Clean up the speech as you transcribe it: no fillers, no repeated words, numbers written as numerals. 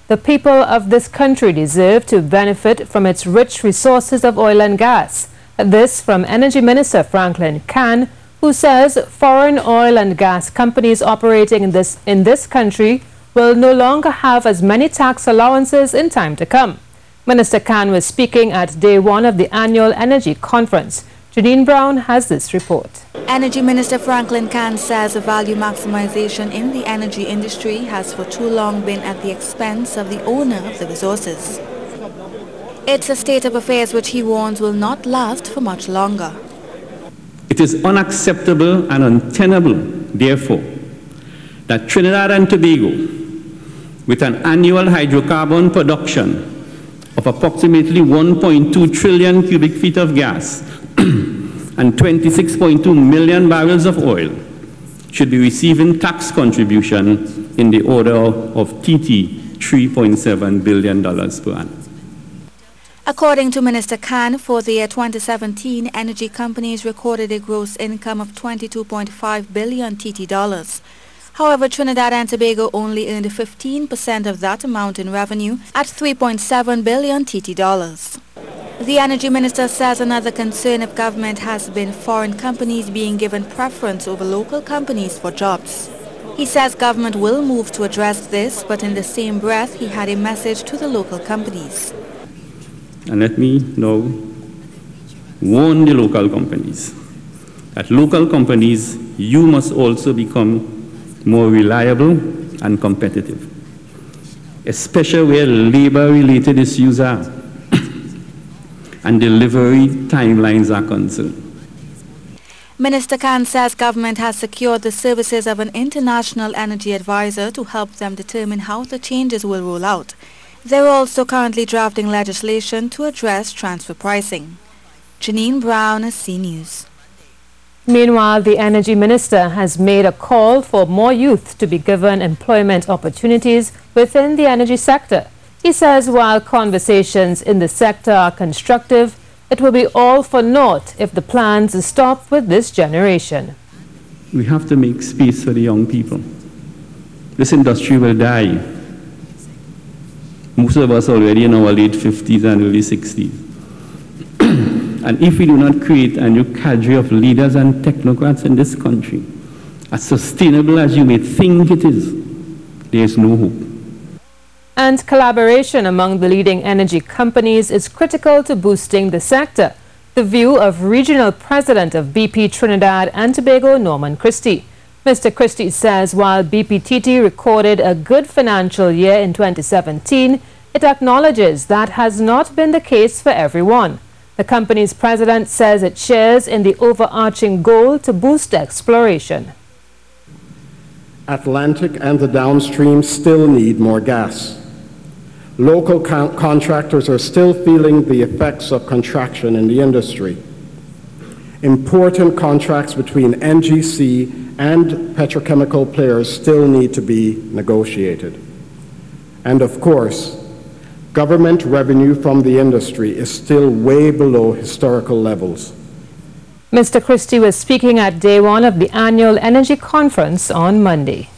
The people of this country deserve to benefit from its rich resources of oil and gas. This from Energy Minister Franklin Chan, who says foreign oil and gas companies operating in this country will no longer have as many tax allowances in time to come. Minister Chan was speaking at day one of the annual energy conference. Janine Brown has this report. Energy Minister Franklin Chan says value maximization in the energy industry has for too long been at the expense of the owner of the resources. It's a state of affairs which he warns will not last for much longer. It is unacceptable and untenable, therefore, that Trinidad and Tobago, with an annual hydrocarbon production of approximately 1.2 trillion cubic feet of gas and 26.2 million barrels of oil, should be receiving tax contribution in the order of $3.7 billion per annum. According to Minister Chan, for the year 2017, energy companies recorded a gross income of $22.5 billion TT. However, Trinidad and Tobago only earned 15% of that amount in revenue at $3.7 billion TT. The Energy Minister says another concern of government has been foreign companies being given preference over local companies for jobs. He says government will move to address this, but in the same breath, he had a message to the local companies. And let me now warn the local companies that local companies, you must also become more reliable and competitive, especially where labor-related issues are and delivery timelines are concerned. Minister Chan says government has secured the services of an international energy advisor to help them determine how the changes will roll out. They're also currently drafting legislation to address transfer pricing. Janine Brown, C News. Meanwhile, the Energy Minister has made a call for more youth to be given employment opportunities within the energy sector. He says while conversations in the sector are constructive, it will be all for naught if the plans stop with this generation. We have to make space for the young people. This industry will die. Most of us already in our late 50s and early 60s. And if we do not create a new cadre of leaders and technocrats in this country, as sustainable as you may think it is, there is no hope. And collaboration among the leading energy companies is critical to boosting the sector. The view of Regional President of BP Trinidad and Tobago, Norman Christie. Mr. Christie says while BPTT recorded a good financial year in 2017, it acknowledges that has not been the case for everyone. The company's president says it shares in the overarching goal to boost exploration. Atlantic and the downstream still need more gas. Local contractors are still feeling the effects of contraction in the industry. Important contracts between NGC and petrochemical players still need to be negotiated. And of course, government revenue from the industry is still way below historical levels. Mr. Christie was speaking at day one of the annual energy conference on Monday.